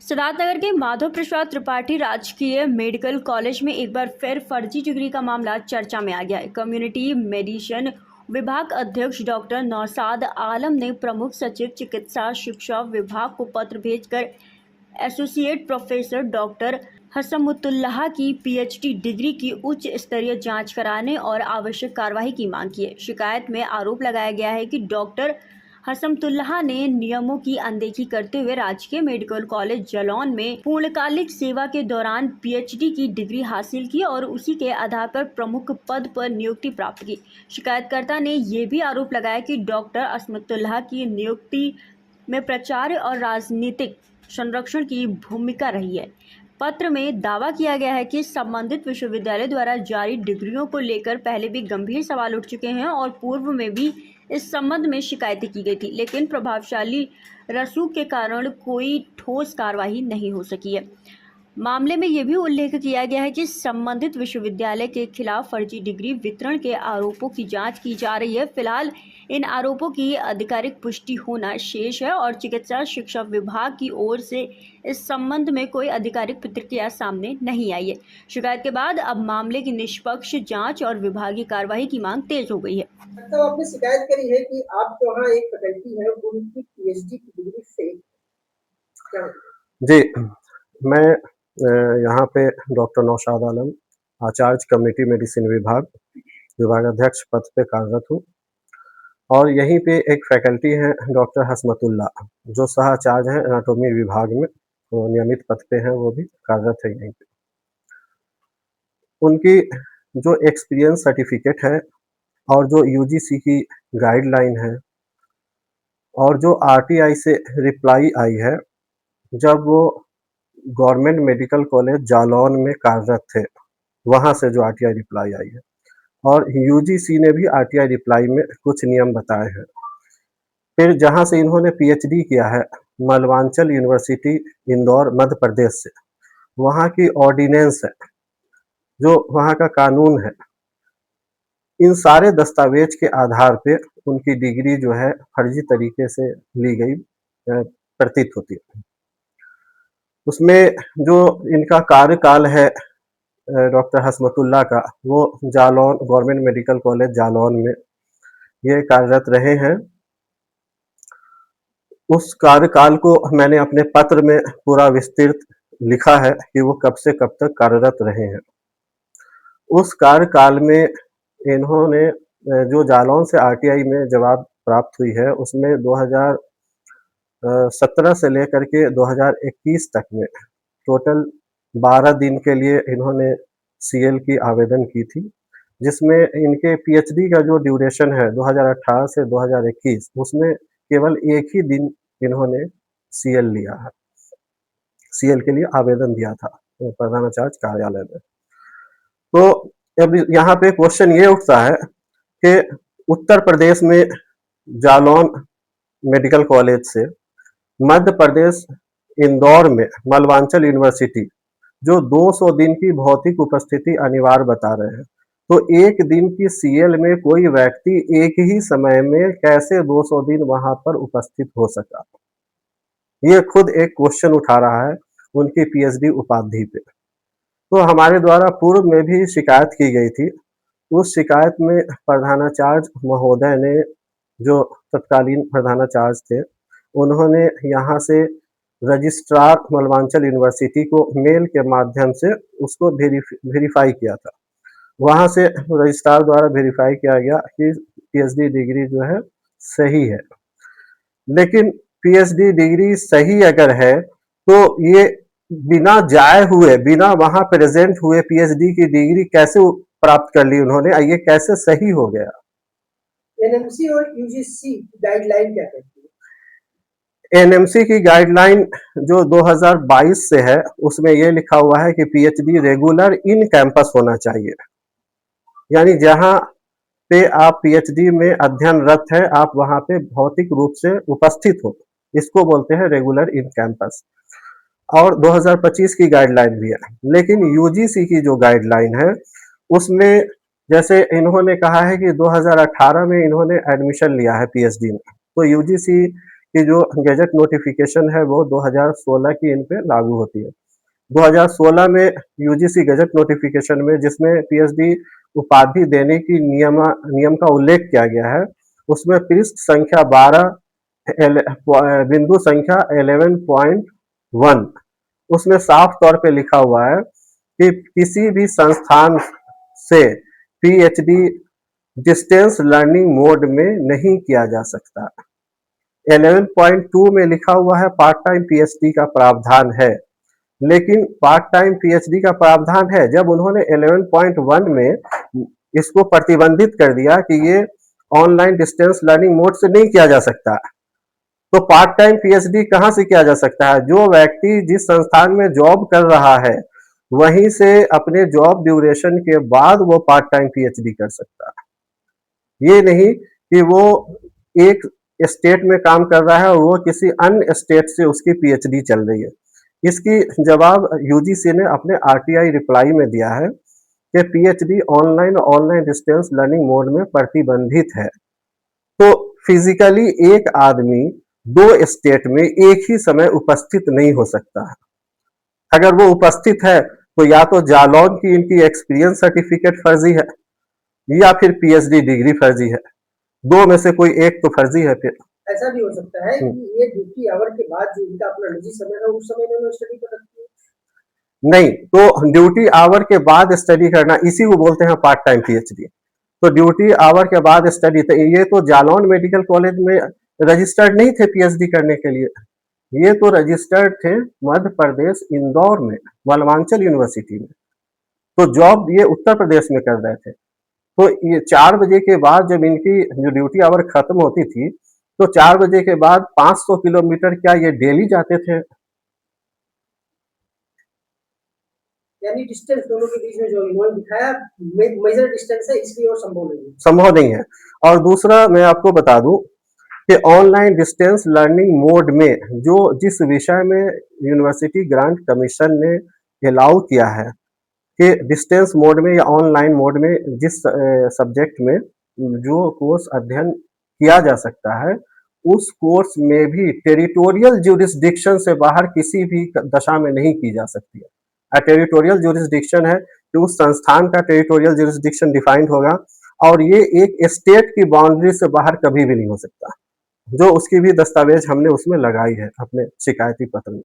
सिद्धार्थनगर के माधव प्रसाद त्रिपाठी राजकीय medical college में एक बार फिर फर्जी डिग्री का मामला चर्चा में आ गया है। कम्युनिटी मेडिसिन विभाग अध्यक्ष डॉक्टर नौशाद आलम ने प्रमुख सचिव चिकित्सा शिक्षा विभाग को पत्र भेजकर एसोसिएट प्रोफेसर डॉक्टर हसमुतुल्लाह की पीएचडी डिग्री की उच्च स्तरीय जांच कराने और आवश्यक कार्रवाई की मांग की है। शिकायत में आरोप लगाया गया है कि डॉक्टर हसमुतुल्लाह ने नियमों की अनदेखी करते हुए राजकीय मेडिकल कॉलेज जालौन में पूर्णकालिक सेवा के दौरान पीएचडी की डिग्री हासिल की और उसी के आधार पर प्रमुख पद पर नियुक्ति प्राप्त की। शिकायतकर्ता ने यह भी आरोप लगाया कि डॉक्टर हसमुतुल्लाह की नियुक्ति में प्रचार और राजनीतिक संरक्षण की भूमिका रही है। पत्र में दावा किया गया है कि संबंधित विश्वविद्यालय द्वारा जारी डिग्रियों को लेकर पहले भी गंभीर सवाल उठ चुके हैं और पूर्व में भी इस संबंध में शिकायतें की गई थी, लेकिन प्रभावशाली रसूख के कारण कोई ठोस कार्रवाई नहीं हो सकी है। मामले में यह भी उल्लेख किया गया है कि संबंधित विश्वविद्यालय के खिलाफ फर्जी डिग्री वितरण के आरोपों की जांच की जा रही है। फिलहाल इन आरोपों की आधिकारिक पुष्टि होना शेष है और चिकित्सा शिक्षा विभाग की ओर से इस संबंध में कोई आधिकारिक प्रतिक्रिया सामने नहीं आई है। शिकायत के बाद अब मामले की निष्पक्ष जांच और विभागीय कार्रवाई की मांग तेज हो गई है। तो आपने शिकायत करी है कि आप जो वहाँ एक फैकल्टी है उनकी पीएचडी की डिग्री फेक क्या? जी, मैं यहाँ पे डॉक्टर नौशाद आलम, आचार्य कम्युनिटी मेडिसिन विभाग अध्यक्ष पद पे कार्यरत हूँ और यहीं पे एक फैकल्टी है डॉक्टर हसमतुल्लाह, जो सहाचार्य हैं एनाटॉमी विभाग में, वो नियमित पद पे हैं, वो भी कार्यरत है यहीं पे। उनकी जो एक्सपीरियंस सर्टिफिकेट है और जो यूजीसी की गाइडलाइन है और जो आरटीआई से रिप्लाई आई है, जब वो गवर्नमेंट मेडिकल कॉलेज जालौन में कार्यरत थे, वहाँ से जो आरटीआई रिप्लाई आई है और यूजीसी ने भी आरटीआई रिप्लाई में कुछ नियम बताए हैं। फिर जहाँ से इन्होंने पीएचडी किया है, मलवांचल यूनिवर्सिटी इंदौर मध्य प्रदेश से, वहाँ की ऑर्डिनेंस है, जो वहाँ का कानून है, इन सारे दस्तावेज के आधार पे उनकी डिग्री जो है फर्जी तरीके से ली गई प्रतीत होती है। उसमें जो इनका कार्यकाल है डॉक्टर हसमतुल्लाह का, वो Jalaun government medical college Jalaun में ये कार्यरत रहे हैं। उस कार्यकाल को मैंने अपने पत्र में पूरा विस्तृत लिखा है कि वो कब से कब तक कार्यरत रहे हैं। उस कार्यकाल में इन्होंने जो जालौन से आरटीआई में जवाब प्राप्त हुई है, उसमें 2017 से लेकर के 2021 तक में टोटल 12 दिन के लिए इन्होंने सीएल की आवेदन की थी, जिसमें इनके पीएचडी का जो ड्यूरेशन है 2018 से 2021, उसमें केवल एक ही दिन इन्होंने सीएल लिया है, सीएल के लिए आवेदन दिया था प्रधानाचार्य कार्यालय में। तो अब यहाँ पे क्वेश्चन ये उठता है कि उत्तर प्रदेश में जालौन मेडिकल कॉलेज से मध्य प्रदेश इंदौर में मलवांचल यूनिवर्सिटी जो 200 दिन की भौतिक उपस्थिति अनिवार्य बता रहे हैं, तो एक दिन की सीएल में कोई व्यक्ति एक ही समय में कैसे 200 दिन वहां पर उपस्थित हो सका? ये खुद एक क्वेश्चन उठा रहा है उनकी पीएचडी उपाधि पे। तो हमारे द्वारा पूर्व में भी शिकायत की गई थी। उस शिकायत में प्रधानाचार्य महोदय ने, जो तत्कालीन प्रधानाचार्य थे, उन्होंने यहाँ से रजिस्ट्रार मलवांचल यूनिवर्सिटी को मेल के माध्यम से उसको वेरीफाई किया था। वहाँ से रजिस्ट्रार द्वारा वेरीफाई किया गया कि पीएचडी डिग्री जो है सही है। लेकिन पीएचडी डिग्री सही अगर है तो ये बिना जाए हुए, बिना वहाँ प्रेजेंट हुए पीएचडी की डिग्री कैसे प्राप्त कर ली उन्होंने? ये कैसे सही हो गया? एनएमसी और यूजीसी गाइडलाइन क्या कहती है? एनएमसी की गाइडलाइन जो 2022 से है, उसमें ये लिखा हुआ है कि पीएचडी रेगुलर इन कैंपस होना चाहिए, यानी जहाँ पे आप पीएचडी में अध्ययनरत है, आप वहाँ पे भौतिक रूप से उपस्थित हो, इसको बोलते हैं रेगुलर इन कैंपस। और 2025 की गाइडलाइन भी है, लेकिन यूजीसी की जो गाइडलाइन है उसमें जैसे इन्होंने कहा है कि 2018 में इन्होंने एडमिशन लिया है पीएचडी में, तो यूजीसी कि जो गैजेट नोटिफिकेशन है वो 2016 की इन पे लागू होती है। 2016 में यूजीसी गैजेट नोटिफिकेशन में जिसमें पीएचडी उपाधि देने की नियम का उल्लेख किया गया है, उसमें पृष्ठ संख्या 12 बिंदु संख्या 11.1 उसमें साफ तौर पे लिखा हुआ है कि किसी भी संस्थान से पीएचडी डिस्टेंस लर्निंग मोड में नहीं किया जा सकता। 11.2 में लिखा हुआ है पार्ट टाइम पीएचडी का प्रावधान है, लेकिन पार्ट टाइम पीएचडी का प्रावधान है जब उन्होंने 11.1 में इसको प्रतिबंधित कर दिया कि ये ऑनलाइन डिस्टेंस लर्निंग मोड से नहीं किया जा सकता, तो पार्ट टाइम पीएचडी कहाँ से किया जा सकता है? जो व्यक्ति जिस संस्थान में जॉब कर रहा है वहीं से अपने जॉब ड्यूरेशन के बाद वो पार्ट टाइम पीएचडी कर सकता है। ये नहीं कि वो एक स्टेट में काम कर रहा है और वो किसी अन्य स्टेट से उसकी पीएचडी चल रही है। इसकी जवाब यूजीसी ने अपने आरटीआई रिप्लाई में दिया है कि PhD online distance learning mode में प्रतिबंधित है। तो फिजिकली एक आदमी 2 स्टेट में एक ही समय उपस्थित नहीं हो सकता है। अगर वो उपस्थित है तो या तो जालौन की इनकी एक्सपीरियंस सर्टिफिकेट फर्जी है या फिर पीएचडी डिग्री फर्जी है। 2 में से कोई एक तो फर्जी है। फिर ऐसा भी हो सकता है कि ये ड्यूटी आवर के बाद जो इनका अपना निजी समय है उस समय इन्होंने स्टडी कर रखी है। नहीं, तो ड्यूटी आवर के बाद स्टडी करना इसी को बोलते हैं पार्ट टाइम पीएचडी। तो ड्यूटी आवर के बाद स्टडी, तो ये तो जालौन मेडिकल कॉलेज में रजिस्टर्ड नहीं थे पीएचडी करने के लिए, ये तो रजिस्टर्ड थे मध्य प्रदेश इंदौर में मालवांचल यूनिवर्सिटी में। तो जॉब ये उत्तर प्रदेश में कर रहे थे। तो ये 4 बजे के बाद जब इनकी जो ड्यूटी आवर खत्म होती थी तो 4 बजे के बाद 500 किलोमीटर क्या ये डेली जाते थे? यानी डिस्टेंस दोनों के बीच में जो इन्होंने दिखाया मेजर डिस्टेंस है, इसलिए वो संभव नहीं है। और दूसरा मैं आपको बता दूं कि ऑनलाइन डिस्टेंस लर्निंग मोड में जो जिस विषय में यूनिवर्सिटी ग्रांट कमीशन ने अलाउ किया है कि डिस्टेंस मोड में या ऑनलाइन मोड में जिस सब्जेक्ट में जो कोर्स अध्ययन किया जा सकता है उस कोर्स में भी टेरिटोरियल ज्यूरिसडिक्शन से बाहर किसी भी दशा में नहीं की जा सकती है। टेरिटोरियल ज्यूरिसडिक्शन है कि उस संस्थान का टेरिटोरियल ज्यूरिसडिक्शन डिफाइंड होगा और ये एक स्टेट की बाउंड्री से बाहर कभी भी नहीं हो सकता, जो उसकी भी दस्तावेज हमने उसमें लगाई है अपने शिकायती पत्र में।